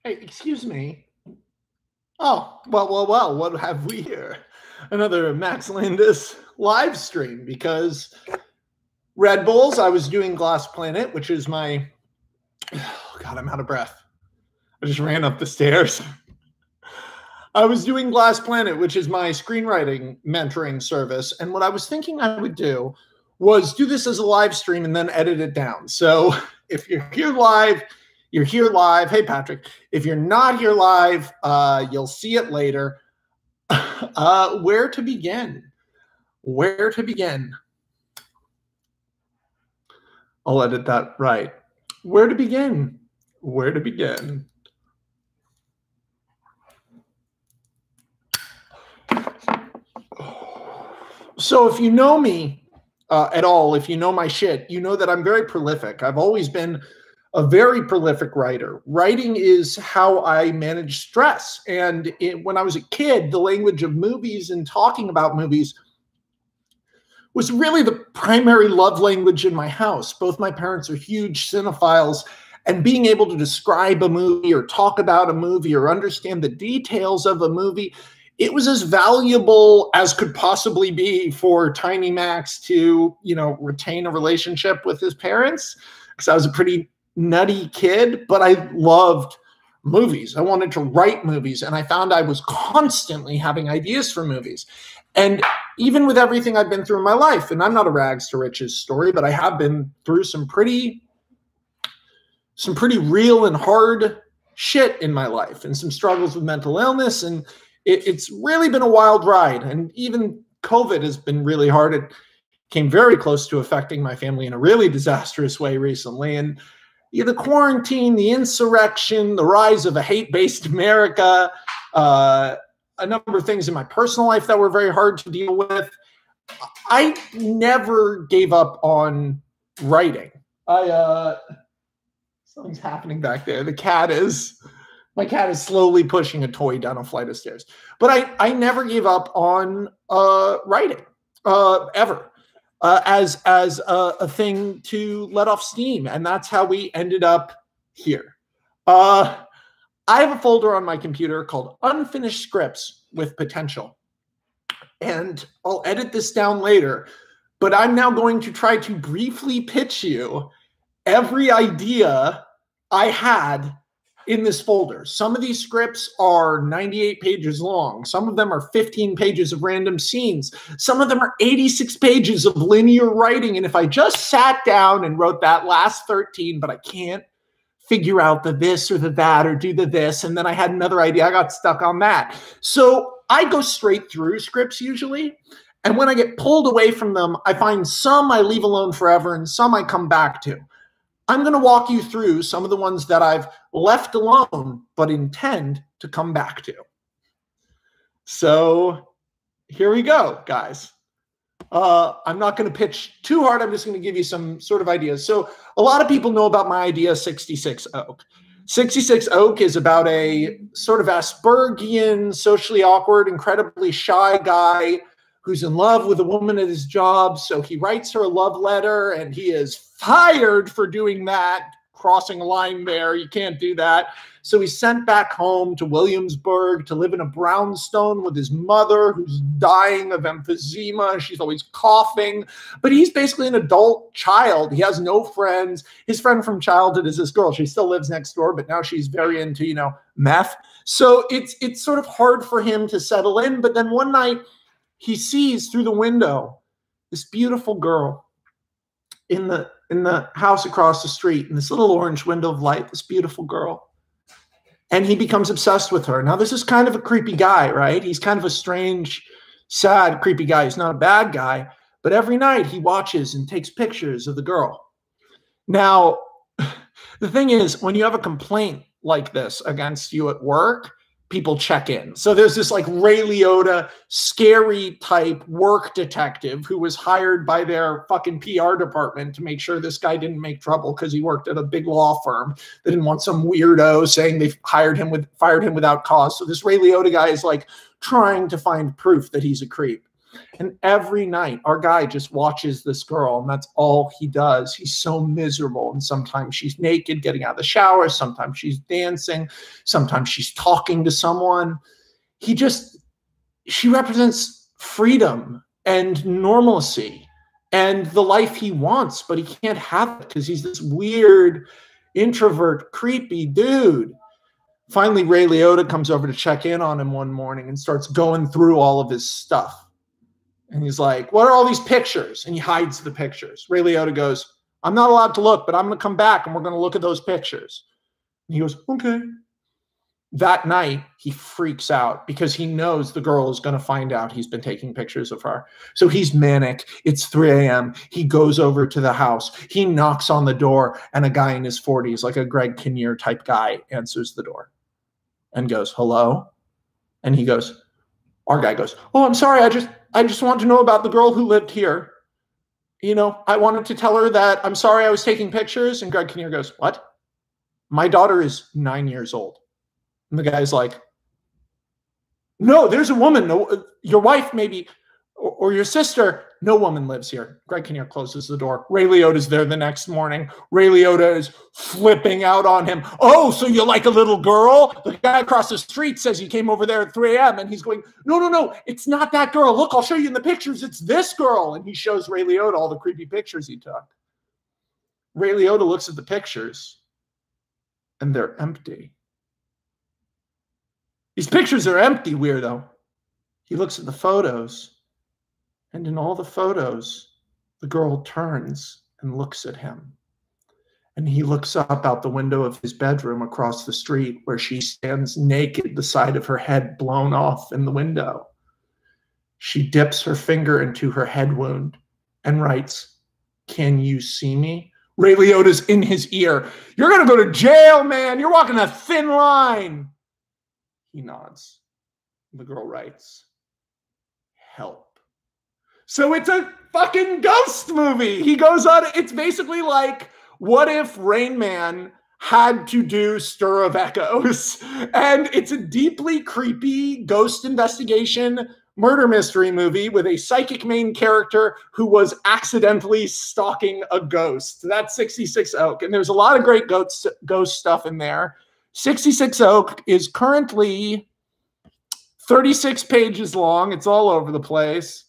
Hey, excuse me. Oh, well, what have we here? Another Max Landis live stream because Red Bulls, I was doing Glass Planet, which is my, oh God, I'm out of breath. I just ran up the stairs. I was doing Glass Planet, which is my screenwriting mentoring service. And what I was thinking I would do was do this as a live stream and then edit it down. So if you're here live, you're here live. Hey, Patrick. If you're not here live, you'll see it later. Where to begin? Where to begin? I'll edit that right. Where to begin? Where to begin? So if you know me at all, if you know my shit, you know that I'm very prolific. I've always been a very prolific writer. Writing is how I manage stress. And when I was a kid, the language of movies and talking about movies was really the primary love language in my house. Both my parents are huge cinephiles, and being able to describe a movie or talk about a movie or understand the details of a movie, it was as valuable as could possibly be for Tiny Max to, retain a relationship with his parents, because I was a pretty nutty kid, but I loved movies. I wanted to write movies, and I found I was constantly having ideas for movies. And even with everything I've been through in my life, and I'm not a rags to riches story, but I have been through some pretty real and hard shit in my life, and some struggles with mental illness. And it's really been a wild ride. And even COVID has been really hard. It came very close to affecting my family in a really disastrous way recently. And the quarantine, the insurrection, the rise of a hate-based America, a number of things in my personal life that were very hard to deal with. I never gave up on writing. Something's happening back there. My cat is slowly pushing a toy down a flight of stairs. But I never gave up on writing, ever, as a thing to let off steam. And that's how we ended up here. I have a folder on my computer called Unfinished Scripts with Potential. And I'll edit this down later, but I'm now going to try to briefly pitch you every idea I had in this folder. Some of these scripts are 98 pages long. Some of them are 15 pages of random scenes. Some of them are 86 pages of linear writing. And if I just sat down and wrote that last 13, but I can't figure out the this or the that or do the this, and then I had another idea, I got stuck on that. So I go straight through scripts usually. And when I get pulled away from them, I find some I leave alone forever and some I come back to. I'm going to walk you through some of the ones that I've left alone, but intend to come back to. So here we go, guys. I'm not going to pitch too hard. I'm just going to give you some sort of ideas. So a lot of people know about my idea, 66 Oak. 66 Oak is about a sort of Aspergian, socially awkward, incredibly shy guy who's in love with a woman at his job. So he writes her a love letter, and he is fired for doing that, crossing a line there. You can't do that. So he's sent back home to Williamsburg to live in a brownstone with his mother, who's dying of emphysema. She's always coughing. But he's basically an adult child. He has no friends. His friend from childhood is this girl. She still lives next door, but now she's very into, meth. So it's sort of hard for him to settle in. But then one night, he sees through the window this beautiful girl in the house across the street, in this little orange window of light, this beautiful girl. And he becomes obsessed with her. Now, this is kind of a creepy guy, right? He's kind of a strange, sad, creepy guy. He's not a bad guy. But every night he watches and takes pictures of the girl. Now, the thing is, when you have a complaint like this against you at work, people check in. So there's this like Ray Liotta, scary type work detective who was hired by their fucking PR department to make sure this guy didn't make trouble because he worked at a big law firm. They didn't want some weirdo saying they fired him without cause. So this Ray Liotta guy is like trying to find proof that he's a creep. And every night, our guy just watches this girl, and that's all he does. He's so miserable. And sometimes she's naked, getting out of the shower. Sometimes she's dancing. Sometimes she's talking to someone. She represents freedom and normalcy and the life he wants, but he can't have it because he's this weird, introvert, creepy dude. Finally, Ray Liotta comes over to check in on him one morning and starts going through all of his stuff. And he's like, what are all these pictures? And he hides the pictures. Ray Liotta goes, I'm not allowed to look, but I'm going to come back and we're going to look at those pictures. And he goes, okay. That night, he freaks out because he knows the girl is going to find out he's been taking pictures of her. So he's manic. It's 3 a.m. He goes over to the house. He knocks on the door, and a guy in his 40s, like a Greg Kinnear type guy, answers the door and goes, hello? And he goes, our guy goes, oh, I'm sorry. I just want to know about the girl who lived here. You know, I wanted to tell her that I'm sorry I was taking pictures. And Greg Kinnear goes, what? My daughter is 9 years old. And the guy's like, no, there's a woman. No, your wife maybe, or your sister. No woman lives here. Greg Kinnear closes the door. Ray Liotta's there the next morning. Ray Liotta is flipping out on him. Oh, so you like a little girl? The guy across the street says he came over there at 3 a.m. And he's going, no, it's not that girl. Look, I'll show you in the pictures. It's this girl. And he shows Ray Liotta all the creepy pictures he took. Ray Liotta looks at the pictures, and they're empty. These pictures are empty, weirdo. He looks at the photos, and in all the photos, the girl turns and looks at him. And he looks up out the window of his bedroom across the street where she stands naked, the side of her head blown off in the window. She dips her finger into her head wound and writes, can you see me? Ray Liotta's in his ear. You're going to go to jail, man. You're walking a thin line. He nods. The girl writes, help. So it's a fucking ghost movie. He goes on. It's basically like, what if Rain Man had to do Stir of Echoes? And it's a deeply creepy ghost investigation murder mystery movie with a psychic main character who was accidentally stalking a ghost. That's 66 Oak. And there's a lot of great ghost stuff in there. 66 Oak is currently 36 pages long. It's all over the place.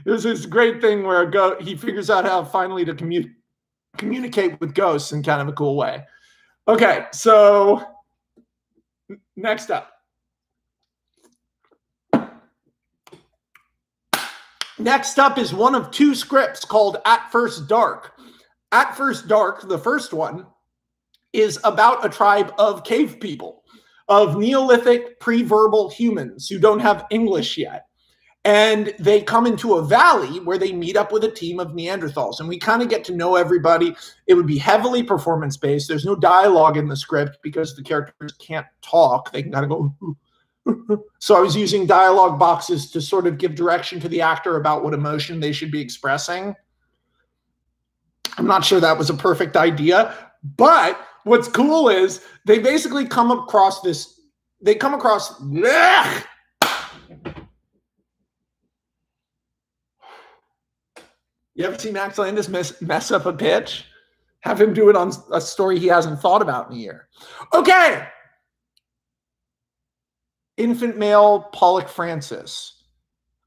There's this great thing where he figures out how finally to communicate with ghosts in kind of a cool way. Okay, so next up. Next up is one of two scripts called At First Dark. At First Dark, the first one, is about a tribe of cave people, of Neolithic pre-verbal humans who don't have English yet. And they come into a valley where they meet up with a team of Neanderthals. And we kind of get to know everybody. It would be heavily performance-based. There's no dialogue in the script because the characters can't talk. They can kind of go... So I was using dialogue boxes to sort of give direction to the actor about what emotion they should be expressing. I'm not sure that was a perfect idea, but what's cool is they basically come across this, ugh! You ever see Max Landis mess up a pitch? Have him do it on a story he hasn't thought about in a year. Okay. Infant male Pollock Francis.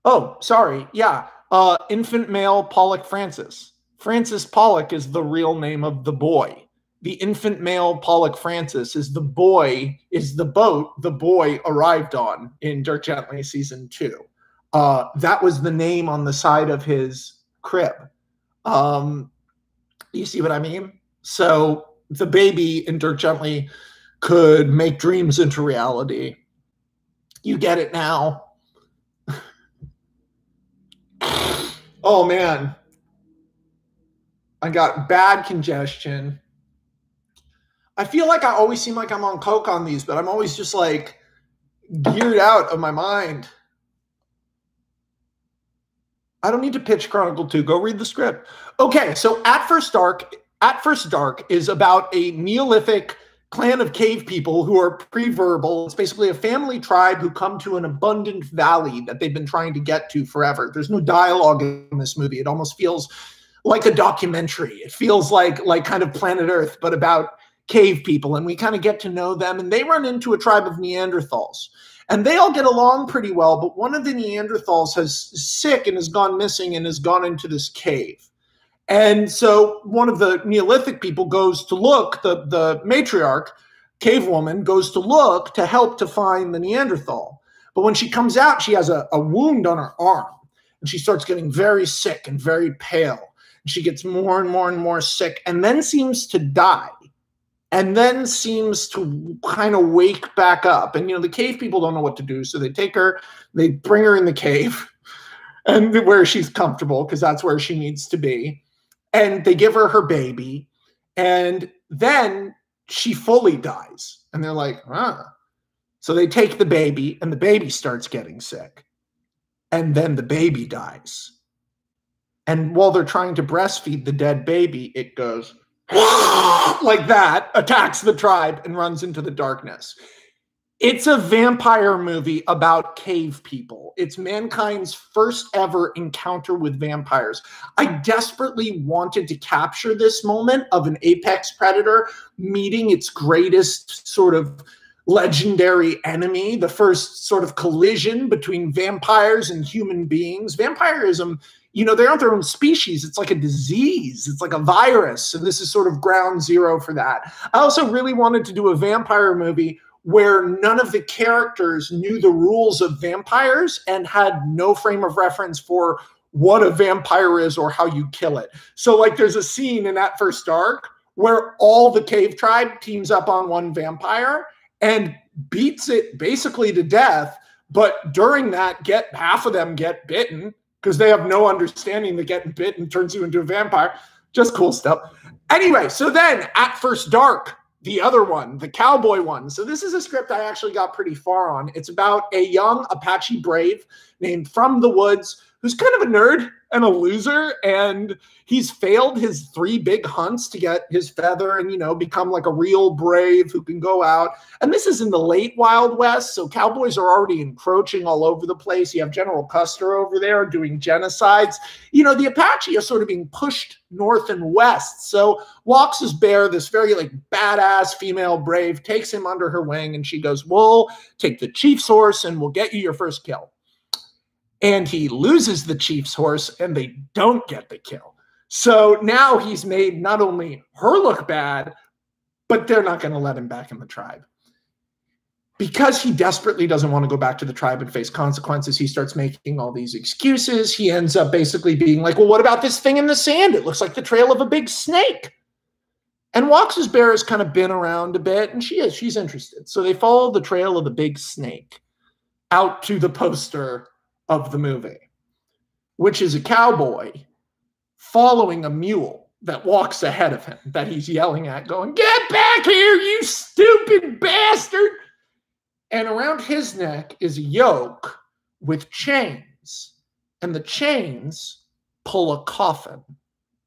Oh, sorry. Yeah. Infant male Pollock Francis. Francis Pollock is the real name of the boy. The infant male Pollock Francis is the boat the boy arrived on in Dirk Gently season 2. That was the name on the side of his crib. You see what I mean? So the baby in Dirk Gently could make dreams into reality. You get it now. Oh, man. I got bad congestion. I feel like I always seem like I'm on coke on these, but I'm always just like geared out of my mind. I don't need to pitch Chronicle 2. Go read the script. Okay, so At First Dark is about a Neolithic clan of cave people who are pre-verbal. It's basically a family tribe who come to an abundant valley that they've been trying to get to forever. There's no dialogue in this movie. It almost feels like a documentary. It feels like kind of Planet Earth, but about cave people. And we kind of get to know them. And they run into a tribe of Neanderthals. And they all get along pretty well. But one of the Neanderthals is sick and has gone missing and has gone into this cave. And so one of the Neolithic people goes to look, the matriarch, cave woman, goes to look to help to find the Neanderthal. But when she comes out, she has a wound on her arm. And she starts getting very sick and very pale. And she gets more and more and more sick and then seems to die. And then seems to kind of wake back up. And, the cave people don't know what to do. So they take her, they bring her in the cave and where she's comfortable because that's where she needs to be. And they give her her baby. And then she fully dies. And they're like, So they take the baby and the baby starts getting sick. And then the baby dies. And while they're trying to breastfeed the dead baby, it goes like that, attacks the tribe, and runs into the darkness. It's a vampire movie about cave people. It's mankind's first ever encounter with vampires. I desperately wanted to capture this moment of an apex predator meeting its greatest sort of legendary enemy, the first sort of collision between vampires and human beings. Vampirism, they aren't their own species. It's like a disease. It's like a virus. And this is sort of ground zero for that. I also really wanted to do a vampire movie where none of the characters knew the rules of vampires and had no frame of reference for what a vampire is or how you kill it. So there's a scene in At First Dark where all the cave tribe teams up on one vampire and beats it basically to death. But during that, half of them get bitten because they have no understanding that getting bitten turns you into a vampire. Just cool stuff. Anyway, so then At First Dark, the other one, the cowboy one. So this is a script I actually got pretty far on. It's about a young Apache brave named From the Woods who's kind of a nerd and a loser, and he's failed his 3 big hunts to get his feather and, become like a real brave who can go out. And this is in the late Wild West, so cowboys are already encroaching all over the place. You have General Custer over there doing genocides. The Apache are sort of being pushed north and west. So Walks' Bear, this very badass female brave, takes him under her wing, and she goes, we'll take the chief's horse and we'll get you your first kill. And he loses the chief's horse and they don't get the kill. So now he's made not only her look bad, but they're not going to let him back in the tribe. Because he desperately doesn't want to go back to the tribe and face consequences, he starts making all these excuses. He ends up basically being like, well, what about this thing in the sand? It looks like the trail of a big snake. And Walks' Bear has kind of been around a bit, and she's interested. So they follow the trail of the big snake out to the poster of the movie, which is a cowboy following a mule that walks ahead of him that he's yelling at, going, get back here, you stupid bastard. And around his neck is a yoke with chains, and the chains pull a coffin,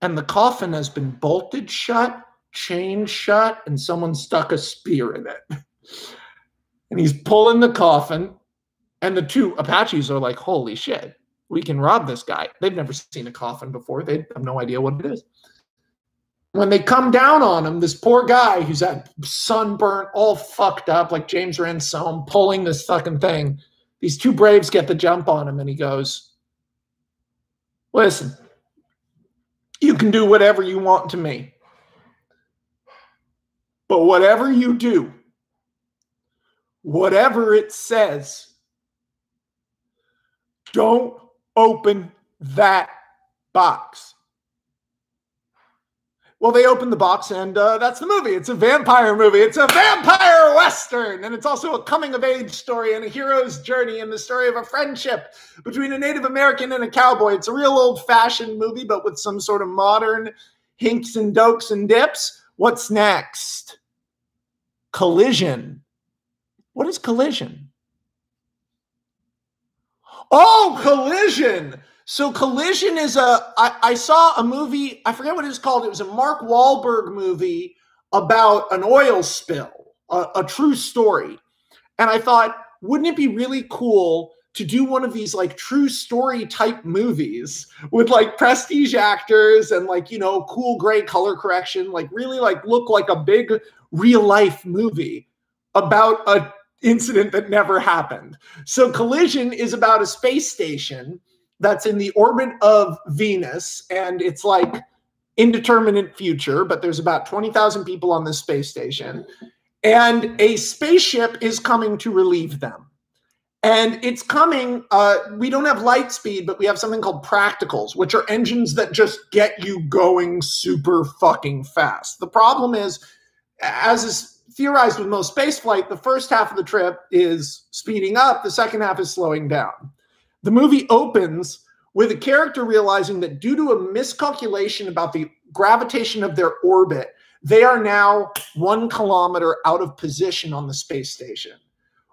and the coffin has been bolted shut, chained shut, and someone stuck a spear in it. And he's pulling the coffin. And the 2 Apaches are like, holy shit, we can rob this guy. They've never seen a coffin before. They have no idea what it is. When they come down on him, this poor guy who's had sunburnt, all fucked up, like James Ransome, pulling this fucking thing, these 2 braves get the jump on him, and he goes, listen, you can do whatever you want to me. But whatever you do, whatever it says, don't open that box. Well, they open the box, and that's the movie. It's a vampire movie. It's a vampire Western, and it's also a coming-of-age story and a hero's journey and the story of a friendship between a Native American and a cowboy. It's a real old-fashioned movie, but with some sort of modern hinks and dokes and dips. What's next? Collision. What is Collision? Oh, Collision. So Collision is I saw a movie, I forget what it was called. It was a Mark Wahlberg movie about an oil spill. a true story. And I thought, wouldn't it be really cool to do one of these like true story type movies with like prestige actors and like, you know, cool gray color correction, like really like look like a big real life movie about a incident that never happened. So Collision is about a space station that's in the orbit of Venus, and it's like indeterminate future, but there's about 20,000 people on this space station, and a spaceship is coming to relieve them. And it's coming, we don't have light speed, but we have something called practicals, which are engines that just get you going super fucking fast. The problem is, as is theorized with most spaceflight, the first half of the trip is speeding up, the second half is slowing down. The movie opens with a character realizing that due to a miscalculation about the gravitation of their orbit, they are now 1 kilometer out of position on the space station,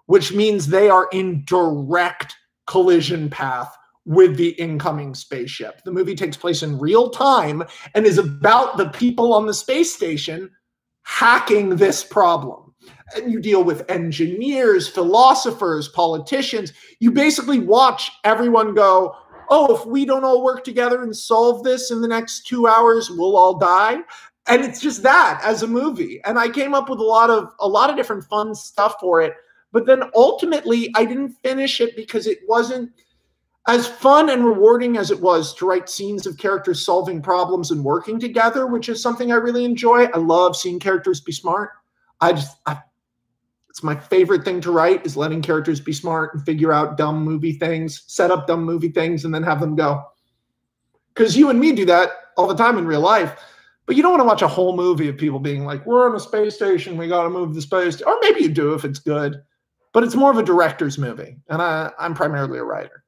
which means they are in direct collision path with the incoming spaceship. The movie takes place in real time and is about the people on the space station hacking this problem. And you deal with engineers, philosophers, politicians. You basically watch everyone go, oh, if we don't all work together and solve this in the next 2 hours, we'll all die. And it's just that as a movie. And I came up with a lot of different fun stuff for it. But then ultimately, I didn't finish it because it wasn't as fun and rewarding as it was to write scenes of characters solving problems and working together, which is something I really enjoy. I love seeing characters be smart. It's my favorite thing to write, is letting characters be smart and figure out dumb movie things, set up dumb movie things, and then have them go. Because you and me do that all the time in real life. But you don't want to watch a whole movie of people being like, we're on a space station, we got to move the space. Or maybe you do if it's good. But it's more of a director's movie. And I'm primarily a writer.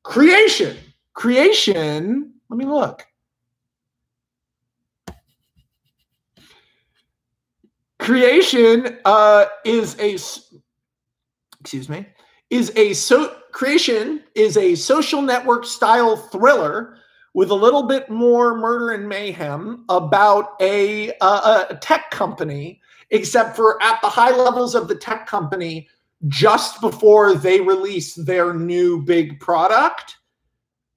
Creation. Let me look. Creation is a social network style thriller with a little bit more murder and mayhem about a tech company, except for at the high levels of the tech company, just before they release their new big product,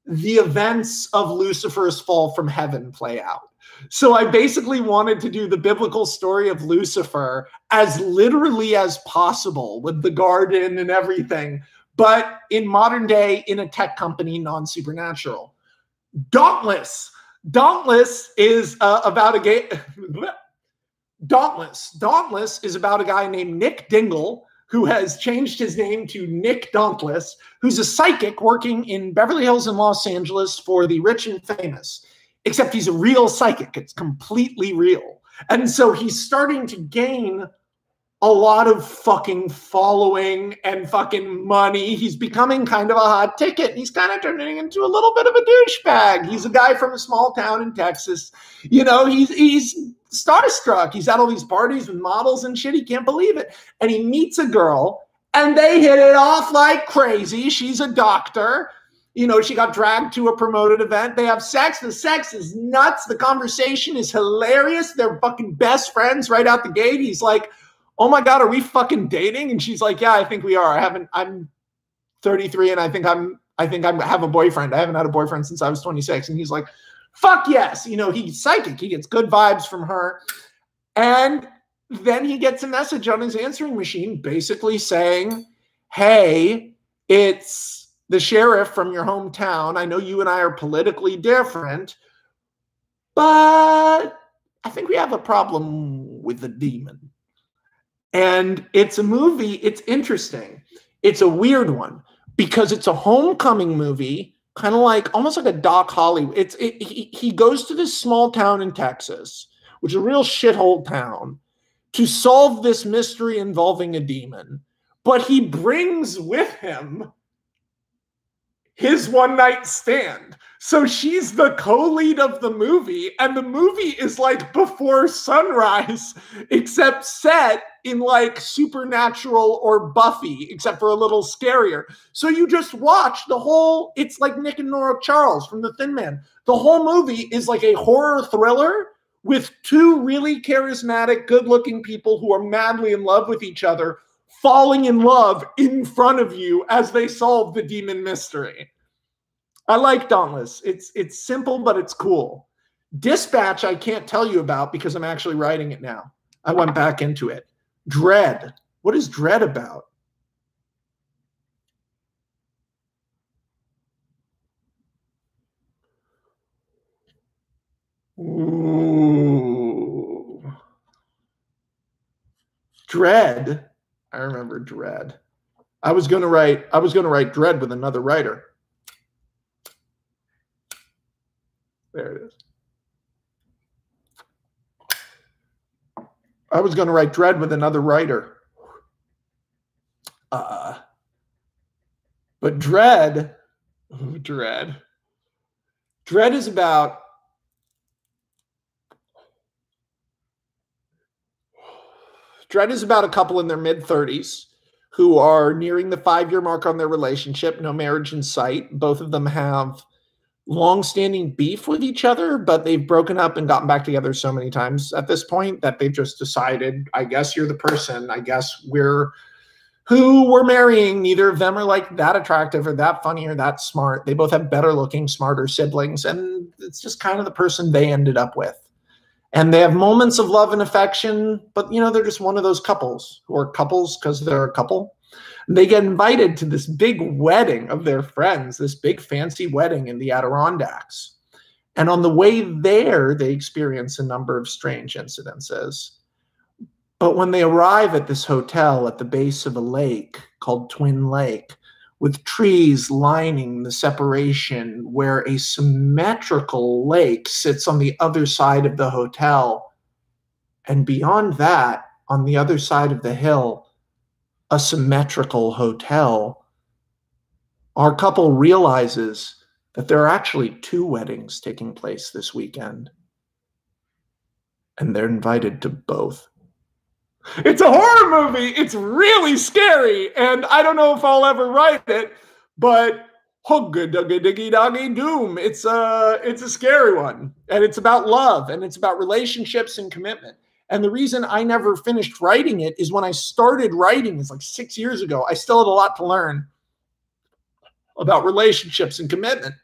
the events of Lucifer's fall from heaven play out. So I basically wanted to do the biblical story of Lucifer as literally as possible with the garden and everything, but in modern day, in a tech company, non-supernatural. Dauntless. Dauntless is about a gay... Dauntless is about a guy named Nick Dingle, who has changed his name to Nick Dauntless, who's a psychic working in Beverly Hills and Los Angeles for the rich and famous. Except he's a real psychic. It's completely real. And so he's starting to gain a lot of fucking following and fucking money. He's becoming kind of a hot ticket. He's kind of turning into a little bit of a douchebag. He's a guy from a small town in Texas. You know, he's starstruck. He's at all these parties with models and shit. He can't believe it. And he meets a girl and they hit it off like crazy. She's a doctor. You know, she got dragged to a promoted event. They have sex. The sex is nuts. The conversation is hilarious. They're fucking best friends right out the gate. He's like, oh my God, are we fucking dating? And she's like, yeah, I think we are. I'm 33 and I think I have a boyfriend. I haven't had a boyfriend since I was 26. And he's like, fuck yes. You know, he's psychic. He gets good vibes from her. And then he gets a message on his answering machine basically saying, hey, it's the sheriff from your hometown. I know you and I are politically different, but I think we have a problem with the demon. And it's a movie. It's interesting. It's a weird one because it's a homecoming movie, kind of like almost like a Doc Hollywood. He goes to this small town in Texas, which is a real shithole town, to solve this mystery involving a demon. But he brings with him his one-night stand. So she's the co-lead of the movie, and the movie is like before sunrise, except set in like Supernatural or Buffy, except for a little scarier. So you just watch the whole, it's like Nick and Nora Charles from The Thin Man. The whole movie is like a horror thriller with two really charismatic, good-looking people who are madly in love with each other falling in love in front of you as they solve the demon mystery. I like Dauntless. It's simple, but it's cool. Dispatch, I can't tell you about because I'm actually writing it now. I went back into it. Dread. What is Dread about? Ooh. Dread. I remember Dread. I was going to write Dread with another writer. There it is. I was going to write Dread with another writer. But Dread is about a couple in their mid-30s who are nearing the 5-year mark on their relationship, no marriage in sight. Both of them have long-standing beef with each other, but they've broken up and gotten back together so many times at this point that they've just decided, I guess you're the person. I guess who we're marrying. Neither of them are like that attractive or that funny or that smart. They both have better looking, smarter siblings. And it's just kind of the person they ended up with. And they have moments of love and affection, but they're just one of those couples who are couples because they're a couple. And they get invited to this big wedding of their friends, this big fancy wedding in the Adirondacks. And on the way there, they experience a number of strange incidences. But when they arrive at this hotel at the base of a lake called Twin Lake, with trees lining the separation where a symmetrical lake sits on the other side of the hotel, and beyond that, on the other side of the hill, a symmetrical hotel, our couple realizes that there are actually 2 weddings taking place this weekend, and they're invited to both. It's a horror movie. It's really scary. And I don't know if I'll ever write it, but hugga dugga diggy doggy doom. It's a scary one. And it's about love and it's about relationships and commitment. And the reason I never finished writing it is when I started writing, it's like 6 years ago, I still had a lot to learn about relationships and commitment.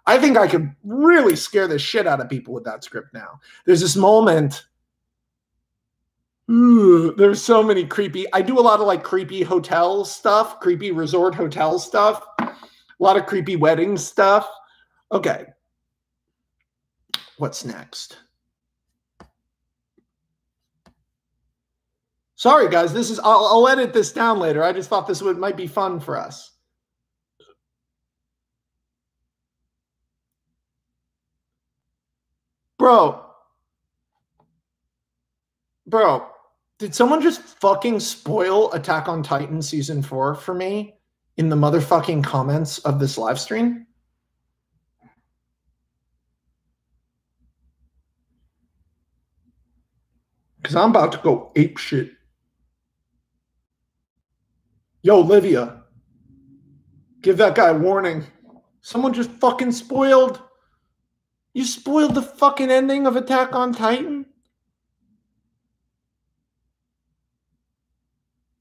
I think I could really scare the shit out of people with that script now. There's this moment. There's so many creepy. I do a lot of like creepy hotel stuff, creepy resort hotel stuff, a lot of creepy wedding stuff. Okay. What's next? Sorry, guys. I'll edit this down later. I just thought this might be fun for us. Bro, did someone just fucking spoil Attack on Titan Season 4 for me in the motherfucking comments of this live stream? Because I'm about to go ape shit. Yo, Livia, give that guy a warning. Someone just fucking spoiled. You spoiled the fucking ending of Attack on Titan?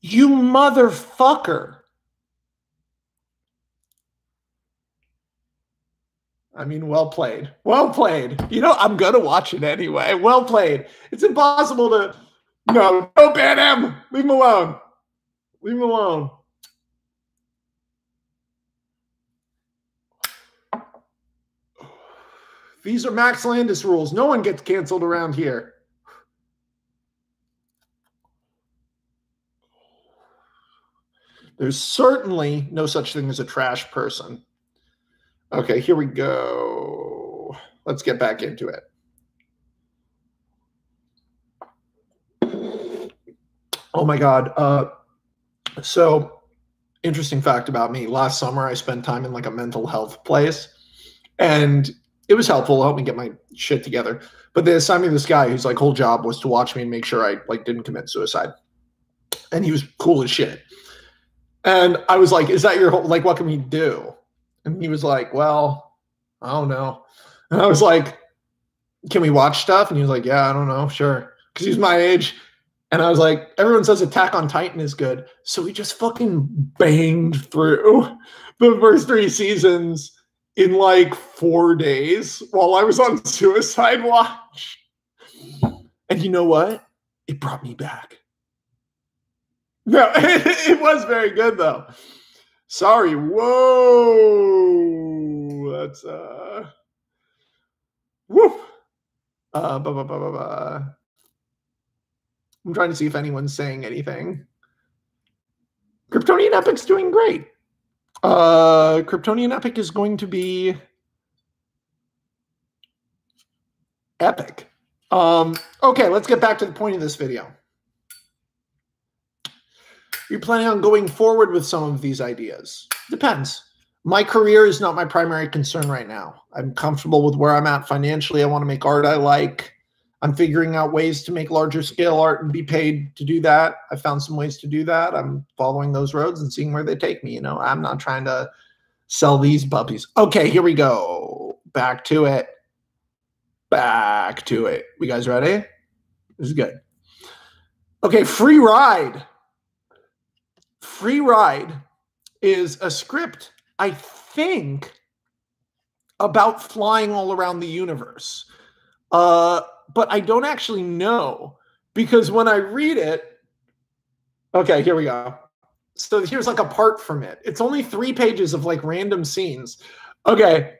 You motherfucker. I mean, well played. Well played. I'm going to watch it anyway. Well played. It's impossible to... No, don't ban him. Leave him alone. Leave him alone. These are Max Landis rules. No one gets canceled around here. There's certainly no such thing as a trash person. Okay, here we go. Let's get back into it. Oh my God. So interesting fact about me. Last summer, I spent time in like a mental health place and it was helpful. It helped me get my shit together. But they assigned me this guy whose like whole job was to watch me and make sure I like didn't commit suicide. And he was cool as shit. And I was like, is that your whole, like, what can we do? And he was like, well, I don't know. And I was like, can we watch stuff? And he was like, yeah, I don't know, sure. Because he's my age. And I was like, everyone says Attack on Titan is good. So we just fucking banged through the first 3 seasons in like 4 days while I was on suicide watch. And you know what? It brought me back. No, it was very good though. Sorry. Whoa. That's woof. I'm trying to see if anyone's saying anything. Kryptonian Epic's doing great. Kryptonian Epic is going to be epic. Okay, let's get back to the point of this video. You're planning on going forward with some of these ideas? Depends. My career is not my primary concern right now. I'm comfortable with where I'm at financially. I want to make art I like. I'm figuring out ways to make larger scale art and be paid to do that. I found some ways to do that. I'm following those roads and seeing where they take me. You know, I'm not trying to sell these puppies. Okay, here we go. Back to it. Back to it. You guys ready? This is good. Okay, Free Ride. Free Ride is a script, I think, about flying all around the universe. But I don't actually know, because when I read it, okay, here we go. So here's like a part from it. It's only 3 pages of like random scenes. Okay.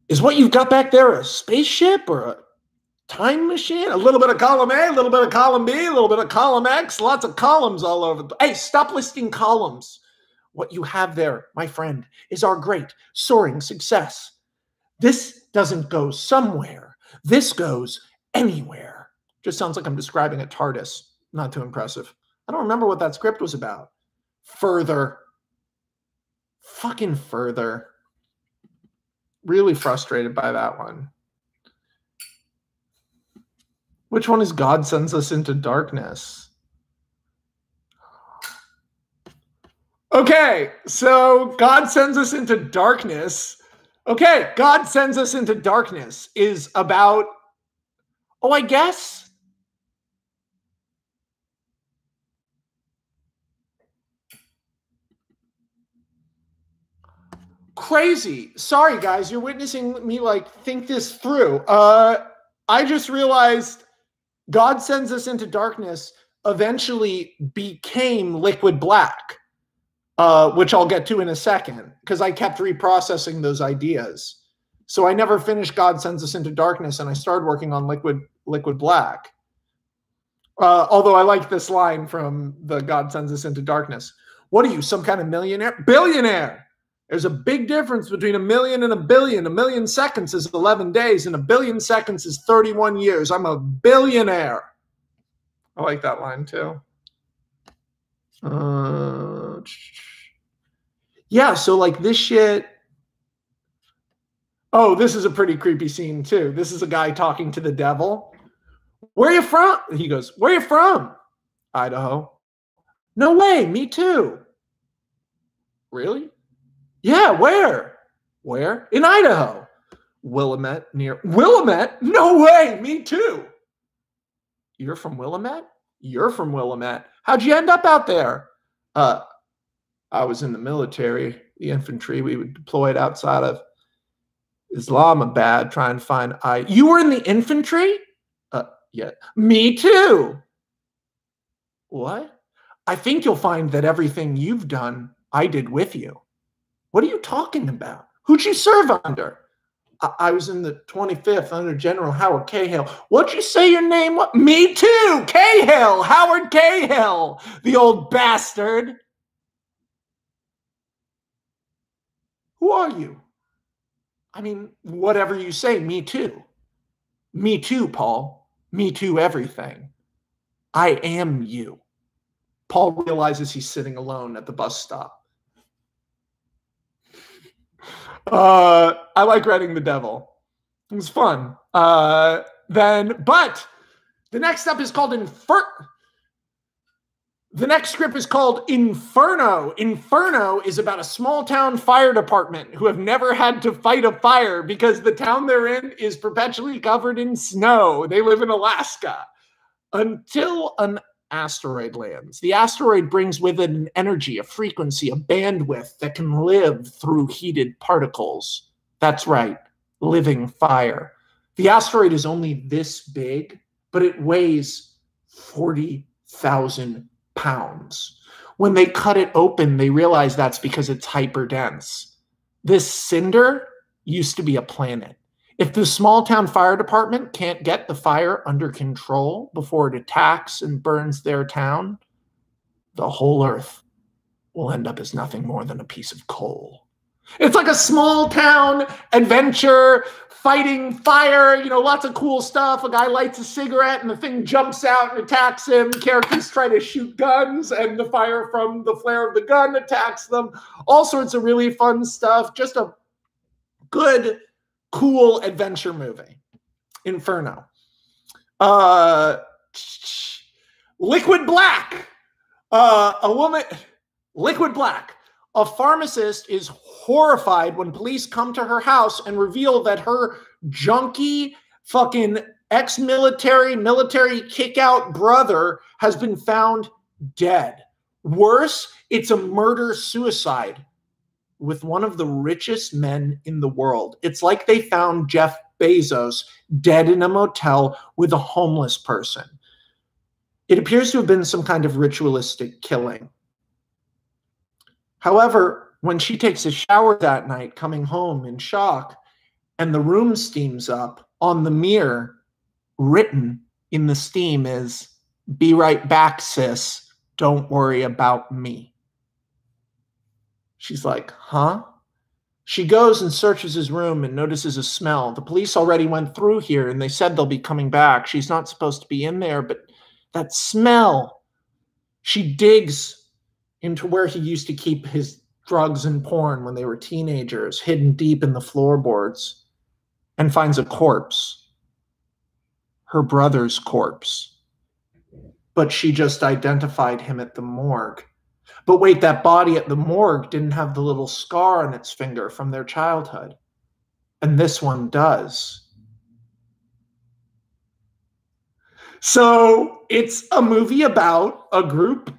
Is what you've got back there a spaceship or a time machine? A little bit of column A, a little bit of column B, a little bit of column X, lots of columns all over. Hey, stop listing columns. What you have there, my friend, is our great soaring success. This doesn't go somewhere. This goes anywhere. Just sounds like I'm describing a TARDIS. Not too impressive. I don't remember what that script was about. Further. Fucking Further. Really frustrated by that one. Which one is God Sends Us Into Darkness? Okay, so God Sends Us Into Darkness. Okay, God Sends Us Into Darkness is about, oh, I guess. Crazy. Sorry, guys, you're witnessing me like think this through. I just realized God Sends Us Into Darkness eventually became Liquid Black, which I'll get to in a second, because I kept reprocessing those ideas. So I never finished God Sends Us Into Darkness, and I started working on Liquid Black. Although I like this line from the God Sends Us Into Darkness. What are you, some kind of millionaire? Billionaire! There's a big difference between a million and a billion. A million seconds is 11 days, and a billion seconds is 31 years. I'm a billionaire. I like that line, too. Yeah, so like this shit. Oh, this is a pretty creepy scene, too. This is a guy talking to the devil. Where are you from? He goes, where are you from? Idaho. No way, me too. Really? Yeah, where? Where? In Idaho. Willamette, near Willamette? No way, me too. You're from Willamette? You're from Willamette. How'd you end up out there? I was in the military, the infantry. We were deployed outside of Islamabad trying to find You were in the infantry? Yeah. Me too. What? I think you'll find that everything you've done, I did with you. What are you talking about? Who'd you serve under? I was in the 25th under General Howard Cahill. What'd you say your name was? Me too, Cahill, Howard Cahill, the old bastard. Who are you? I mean, whatever you say, me too. Me too, Paul. Me too, everything. I am you. Paul realizes he's sitting alone at the bus stop. I like writing the devil. It was fun. But the next step is called The next script is called Inferno. Inferno is about a small town fire department who have never had to fight a fire because the town they're in is perpetually covered in snow. They live in Alaska until an asteroid lands. The asteroid brings with it an energy, a frequency, a bandwidth that can live through heated particles. That's right, living fire. The asteroid is only this big, but it weighs 40,000 pounds. When they cut it open, they realize that's because it's hyperdense. This cinder used to be a planet. If the small town fire department can't get the fire under control before it attacks and burns their town, the whole Earth will end up as nothing more than a piece of coal. It's like a small town adventure, fighting fire, you know, lots of cool stuff. A guy lights a cigarette and the thing jumps out and attacks him. Characters try to shoot guns and the fire from the flare of the gun attacks them. All sorts of really fun stuff. Just a good, cool adventure movie. Inferno. Liquid Black. Liquid Black. A pharmacist is horrified when police come to her house and reveal that her junkie, fucking ex-military, military kick-out brother has been found dead. Worse, it's a murder-suicide with one of the richest men in the world. It's like they found Jeff Bezos dead in a motel with a homeless person. It appears to have been some kind of ritualistic killing. However, when she takes a shower that night, coming home in shock, and the room steams up, on the mirror, written in the steam is, "Be right back, sis. Don't worry about me." She's like, huh? She goes and searches his room and notices a smell. The police already went through here and they said they'll be coming back. She's not supposed to be in there, but that smell. She digs into where he used to keep his drugs and porn when they were teenagers, hidden deep in the floorboards, and finds a corpse. Her brother's corpse. But she just identified him at the morgue. But wait, that body at the morgue didn't have the little scar on its finger from their childhood. And this one does. So it's a movie about a group,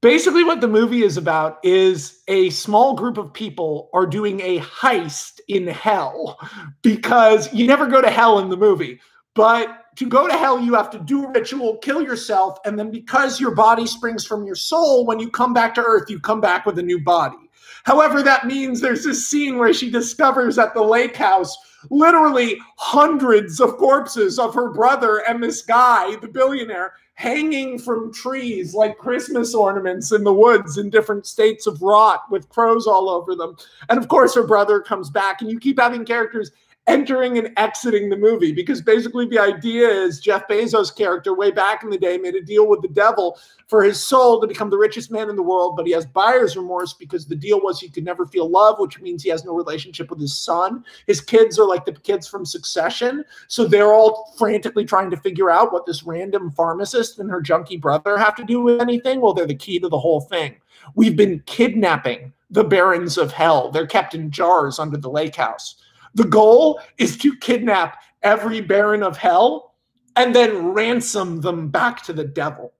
Basically, what the movie is about is a small group of people are doing a heist in hell, because you never go to hell in the movie. But to go to hell, you have to do a ritual, kill yourself, and then because your body springs from your soul, when you come back to Earth, you come back with a new body. However, that means there's this scene where she discovers at the lake house literally hundreds of corpses of her brother and this guy, the billionaire, hanging from trees like Christmas ornaments in the woods in different states of rot with crows all over them. And of course, her brother comes back, and you keep having characters entering and exiting the movie, because basically the idea is Jeff Bezos' character way back in the day made a deal with the devil for his soul to become the richest man in the world, but he has buyer's remorse because the deal was he could never feel love, which means he has no relationship with his son. His kids are like the kids from Succession, so they're all frantically trying to figure out what this random pharmacist and her junkie brother have to do with anything. Well, they're the key to the whole thing. We've been kidnapping the barons of hell. They're kept in jars under the lake house. The goal is to kidnap every baron of hell and then ransom them back to the devil.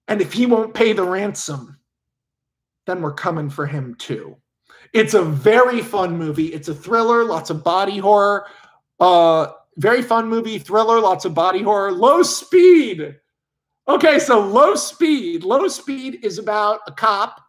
And if he won't pay the ransom, then we're coming for him too. It's a very fun movie. It's a thriller, lots of body horror. Very fun movie, thriller, lots of body horror. Low Speed. Okay, so Low Speed. Low Speed is about a cop,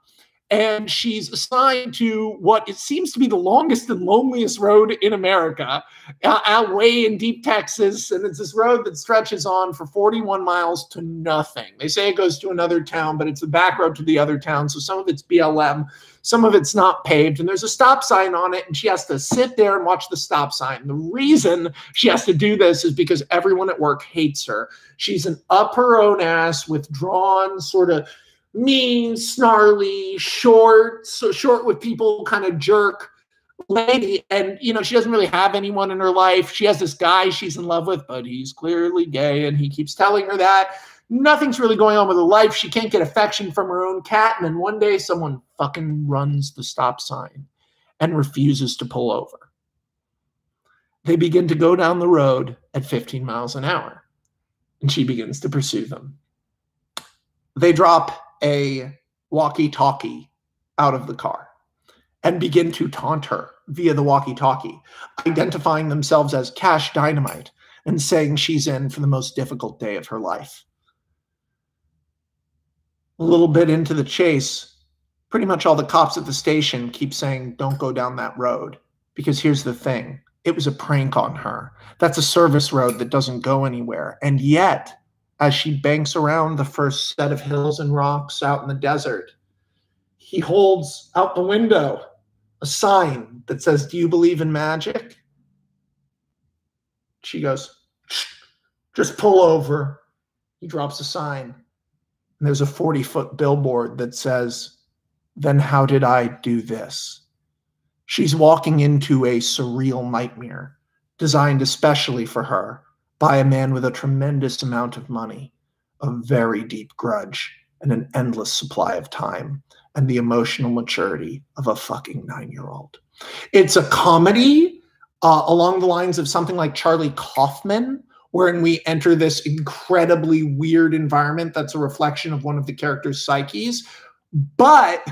and she's assigned to what it seems to be the longest and loneliest road in America, out way in deep Texas. And it's this road that stretches on for 41 miles to nothing. They say it goes to another town, but it's the back road to the other town. So some of it's BLM, some of it's not paved. And there's a stop sign on it, and she has to sit there and watch the stop sign. The reason she has to do this is because everyone at work hates her. She's an up her own ass, withdrawn, sort of mean, snarly, short, so short with people, kind of jerk lady. And, you know, she doesn't really have anyone in her life. She has this guy she's in love with, but he's clearly gay, and he keeps telling her that. Nothing's really going on with her life. She can't get affection from her own cat. And then one day someone fucking runs the stop sign and refuses to pull over. They begin to go down the road at 15 miles an hour, and she begins to pursue them. They drop a walkie-talkie out of the car and begin to taunt her via the walkie-talkie, identifying themselves as Cash Dynamite and saying she's in for the most difficult day of her life. A little bit into the chase, pretty much all the cops at the station keep saying, don't go down that road, because here's the thing. It was a prank on her. That's a service road that doesn't go anywhere. And yet, as she banks around the first set of hills and rocks out in the desert, he holds out the window a sign that says, do you believe in magic? She goes, just pull over. He drops a sign. And there's a 40-foot billboard that says, then how did I do this? She's walking into a surreal nightmare designed especially for her by a man with a tremendous amount of money, a very deep grudge, and an endless supply of time, and the emotional maturity of a fucking 9-year-old. It's a comedy along the lines of something like Charlie Kaufman, wherein we enter this incredibly weird environment that's a reflection of one of the characters' psyches, but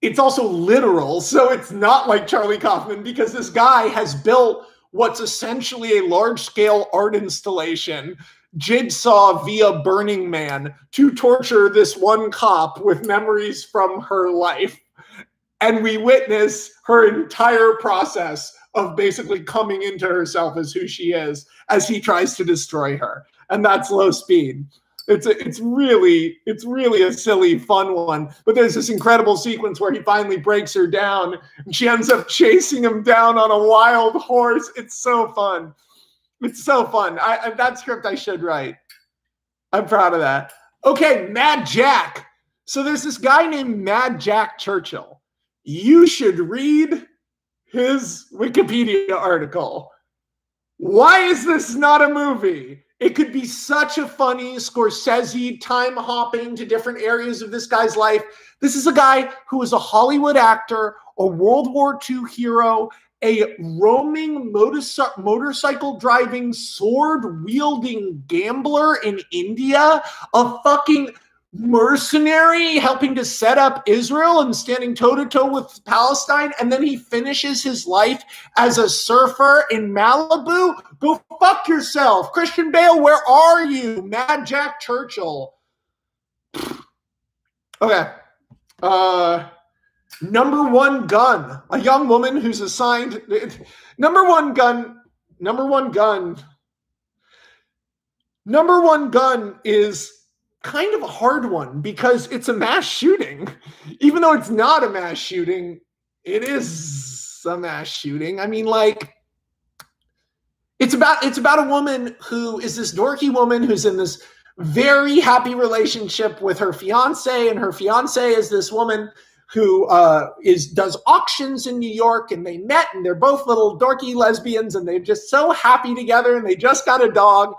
it's also literal. So it's not like Charlie Kaufman, because this guy has built what's essentially a large-scale art installation, Jigsaw via Burning Man, to torture this one cop with memories from her life. And we witness her entire process of basically coming into herself as who she is as he tries to destroy her. And that's Low Speed. It's really a silly, fun one. But there's this incredible sequence where he finally breaks her down, and she ends up chasing him down on a wild horse. It's so fun. It's so fun. That script I should write. I'm proud of that. Okay, Mad Jack. So there's this guy named Mad Jack Churchill. You should read his Wikipedia article. Why is this not a movie? It could be such a funny Scorsese time hopping to different areas of this guy's life. This is a guy who is a Hollywood actor, a World War II hero, a roaming motorcycle driving, sword wielding gambler in India, a fucking mercenary helping to set up Israel and standing toe-to-toe with Palestine, and then he finishes his life as a surfer in Malibu. Go fuck yourself. Christian Bale, where are you? Mad Jack Churchill. Okay. Number One Gun. A young woman who's assigned... Number One Gun is kind of a hard one because it's a mass shooting. Even though it's not a mass shooting, it is a mass shooting. I mean, like, it's about a woman who is this dorky woman who's in this very happy relationship with her fiance, and her fiance is this woman who does auctions in New York, and they met, and they're both little dorky lesbians, and they're just so happy together, and they just got a dog.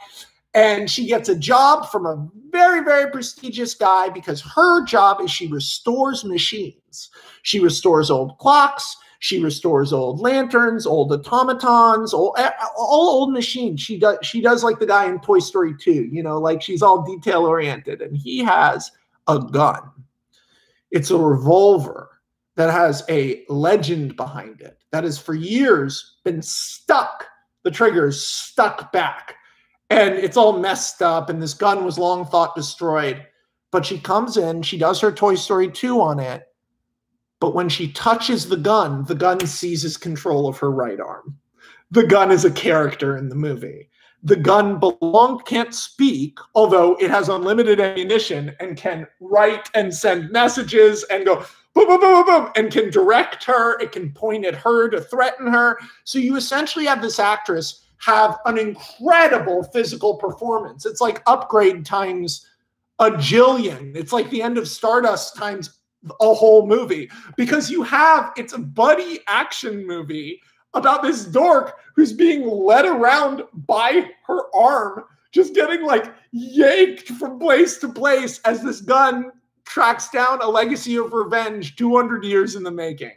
And she gets a job from a very, very prestigious guy because her job is she restores machines. She restores old clocks. She restores old lanterns, old automatons, all old machines. She does like the guy in Toy Story 2, you know, like she's all detail oriented. And he has a gun. It's a revolver that has a legend behind it that has for years been stuck. The trigger's stuck back. And it's all messed up, and this gun was long thought destroyed. But she comes in, she does her Toy Story 2 on it, but when she touches the gun seizes control of her right arm. The gun is a character in the movie. The gun can't speak, although it has unlimited ammunition and can write and send messages and go boom, boom, boom, boom, boom, and can direct her. It can point at her to threaten her. So you essentially have this actress have an incredible physical performance. It's like Upgrade times a jillion. It's like the end of Stardust times a whole movie, because it's a buddy action movie about this dork who's being led around by her arm just getting like yanked from place to place as this gun tracks down a legacy of revenge 200 years in the making.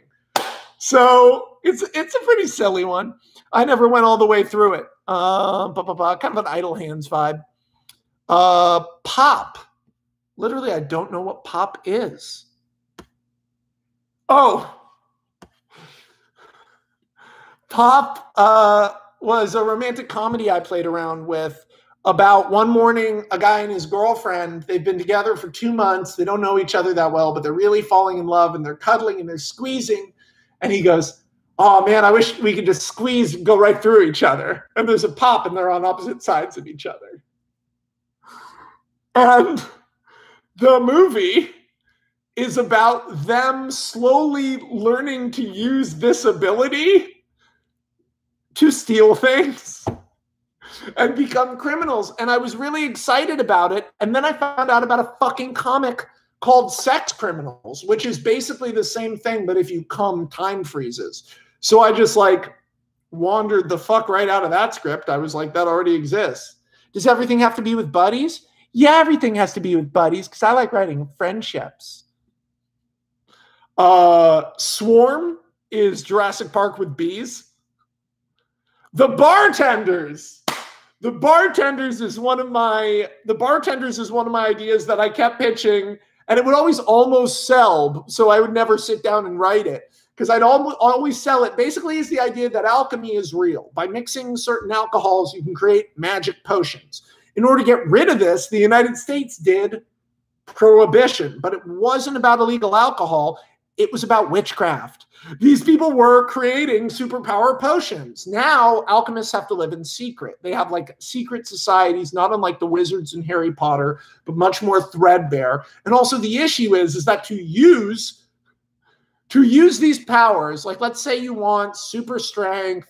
So it's a pretty silly one. I never went all the way through it. Kind of an Idle Hands vibe. Pop. Literally, I don't know what Pop is. Oh. Pop was a romantic comedy I played around with about one morning, a guy and his girlfriend, they've been together for 2 months. They don't know each other that well, but they're really falling in love and they're cuddling and they're squeezing. And he goes, oh man, I wish we could just squeeze and go right through each other. And there's a pop and they're on opposite sides of each other. And the movie is about them slowly learning to use this ability to steal things and become criminals. And I was really excited about it. And then I found out about a fucking comic called Sex Criminals, which is basically the same thing, but if you come, time freezes. So I just like wandered the fuck right out of that script. I was like, that already exists. Does everything have to be with buddies? Yeah, everything has to be with buddies because I like writing friendships. Swarm is Jurassic Park with bees. The Bartenders. The Bartenders is one of my ideas that I kept pitching, and it would always almost sell, so I would never sit down and write it because I'd always sell it. Basically, is the idea that alchemy is real. By mixing certain alcohols, you can create magic potions. In order to get rid of this, the United States did prohibition, but it wasn't about illegal alcohol. It was about witchcraft. These people were creating superpower potions. Now, alchemists have to live in secret. They have like secret societies, not unlike the wizards in Harry Potter, but much more threadbare. And also the issue is that to use these powers, like let's say you want super strength,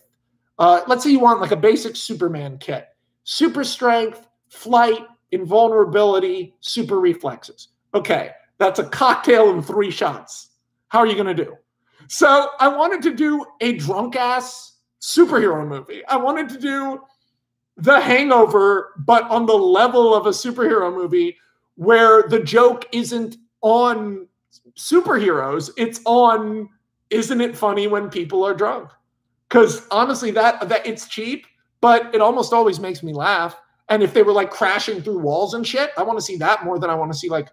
let's say you want like a basic Superman kit, super strength, flight, invulnerability, super reflexes. Okay, that's a cocktail in 3 shots. How are you going to do? So I wanted to do a drunk-ass superhero movie. I wanted to do The Hangover, but on the level of a superhero movie where the joke isn't on superheroes. It's on, isn't it funny when people are drunk? Because honestly, that it's cheap, but it almost always makes me laugh. And if they were like crashing through walls and shit, I want to see that more than I want to see like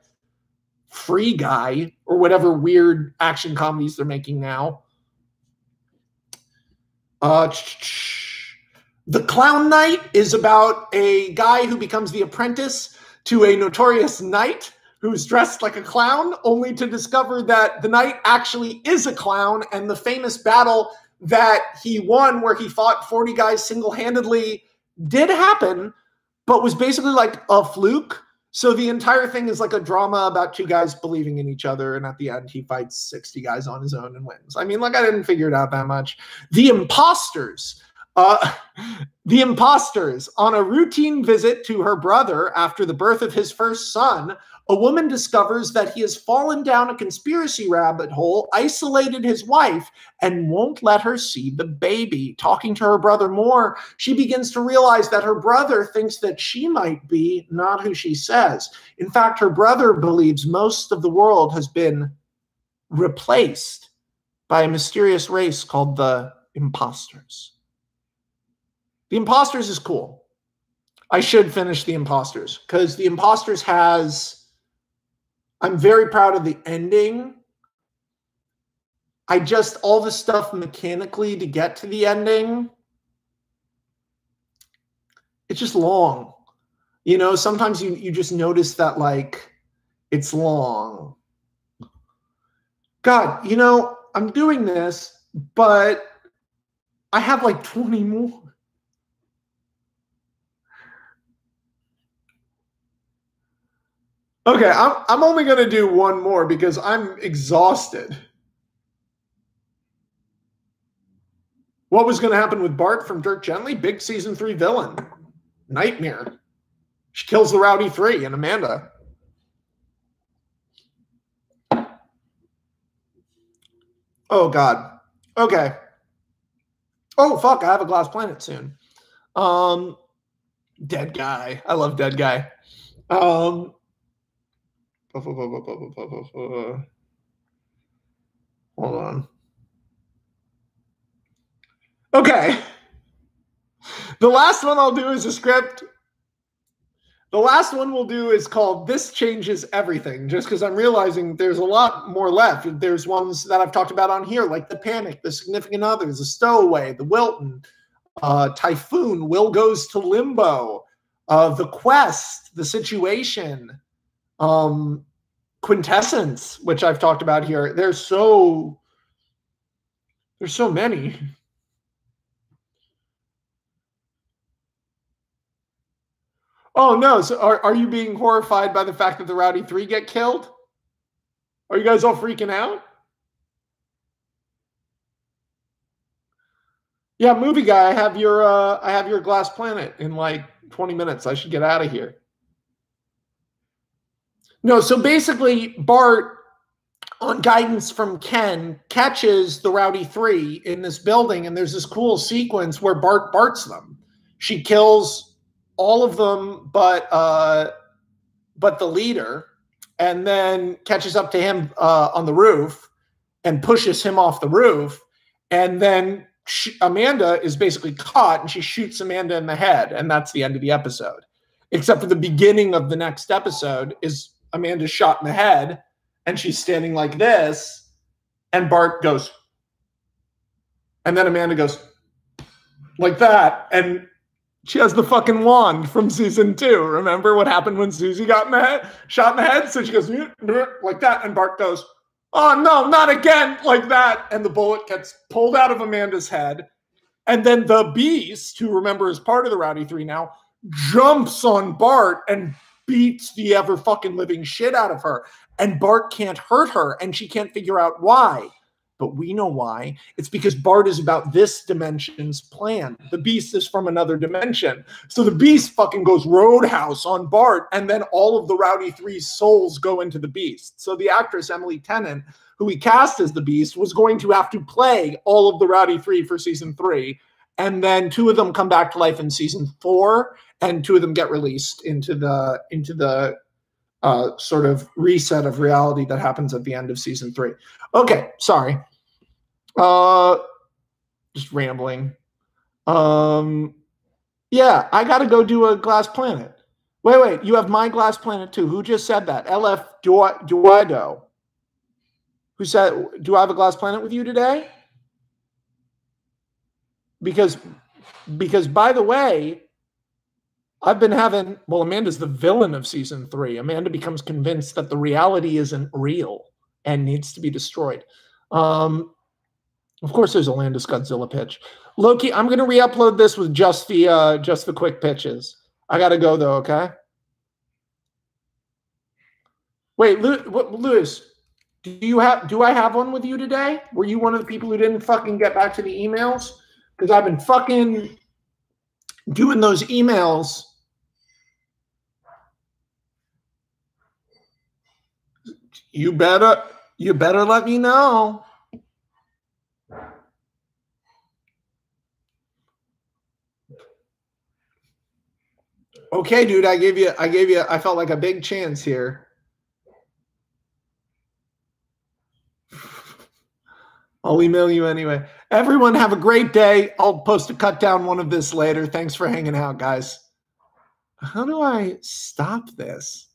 Free Guy or whatever weird action comedies they're making now. The Clown Knight is about a guy who becomes the apprentice to a notorious knight who's dressed like a clown, only to discover that the knight actually is a clown, and the famous battle that he won where he fought 40 guys single-handedly did happen, but was basically like a fluke. So the entire thing is like a drama about 2 guys believing in each other, and at the end he fights 60 guys on his own and wins. I mean, like, I didn't figure it out that much. The Imposters. The Imposters. On a routine visit to her brother after the birth of his first son, a woman discovers that he has fallen down a conspiracy rabbit hole, isolated his wife, and won't let her see the baby. Talking to her brother more, she begins to realize that her brother thinks that she might be not who she says. In fact, her brother believes most of the world has been replaced by a mysterious race called the Imposters. The Imposters is cool. I should finish The Imposters because The Imposters has... I'm very proud of the ending. All the stuff mechanically to get to the ending, it's just long. You know, sometimes you just notice that, like, it's long. God, you know, I'm doing this, but I have like 20 more. Okay, I'm only going to do one more because I'm exhausted. What was going to happen with Bart from Dirk Gently? Big season 3 villain. Nightmare. She kills the Rowdy 3 and Amanda. Oh, God. Okay. Oh, fuck, I have a Glass Planet soon. Dead Guy. I love Dead Guy. Hold on. Okay. The last one I'll do is a script. The last one we'll do is called This Changes Everything, just because I'm realizing there's a lot more left. There's ones that I've talked about on here, like The Panic, The Significant Others, The Stowaway, The Wilton, Typhoon, Will Goes to Limbo, The Quest, The Situation, Quintessence, which I've talked about here. There's so many. Oh no! So are you being horrified by the fact that the Rowdy Three get killed? Are you guys all freaking out? Yeah, movie guy, I have your Glass Planet in like 20 minutes. I should get out of here. No, so basically Bart, on guidance from Ken, catches the Rowdy Three in this building, and there's this cool sequence where Bart barts them. She kills all of them but the leader, and then catches up to him on the roof and pushes him off the roof. And then Amanda is basically caught, and she shoots Amanda in the head, and that's the end of the episode. Except for the beginning of the next episode is Amanda shot in the head, and she's standing like this, and Bart goes, and then Amanda goes like that, and she has the fucking wand from season 2. Remember what happened when Susie got shot in the head? So she goes like that, and Bart goes, oh no, not again, like that, and the bullet gets pulled out of Amanda's head, and then the Beast, who remember is part of the Rowdy Three now, jumps on Bart and beats the ever fucking living shit out of her, and Bart can't hurt her, and she can't figure out why. But we know why. It's because Bart is about this dimension's plan. The Beast is from another dimension. So the Beast fucking goes roadhouse on Bart, and then all of the Rowdy Three's souls go into the Beast. So the actress Emily Tennant, who we cast as the Beast, was going to have to play all of the Rowdy Three for season 3. And then 2 of them come back to life in season 4, and 2 of them get released into the sort of reset of reality that happens at the end of season 3. Okay, sorry. Just rambling. Yeah, I gotta go do a Glass Planet. Wait, you have my Glass Planet too. Who just said that? LF Duado. Who said, do I have a Glass Planet with you today? Because by the way, I've been having, well, Amanda's the villain of season 3. Amanda becomes convinced that the reality isn't real and needs to be destroyed. Of course, there's a Landis Godzilla pitch. Loki, I'm going to re-upload this with just the quick pitches. I got to go though, okay? Wait, Lewis, do I have one with you today? Were you one of the people who didn't fucking get back to the emails? Because I've been fucking doing those emails. You better let me know. Okay, dude, I felt like a big chance here. I'll email you anyway. Everyone have a great day. I'll post a cut down one of this later. Thanks for hanging out, guys. How do I stop this?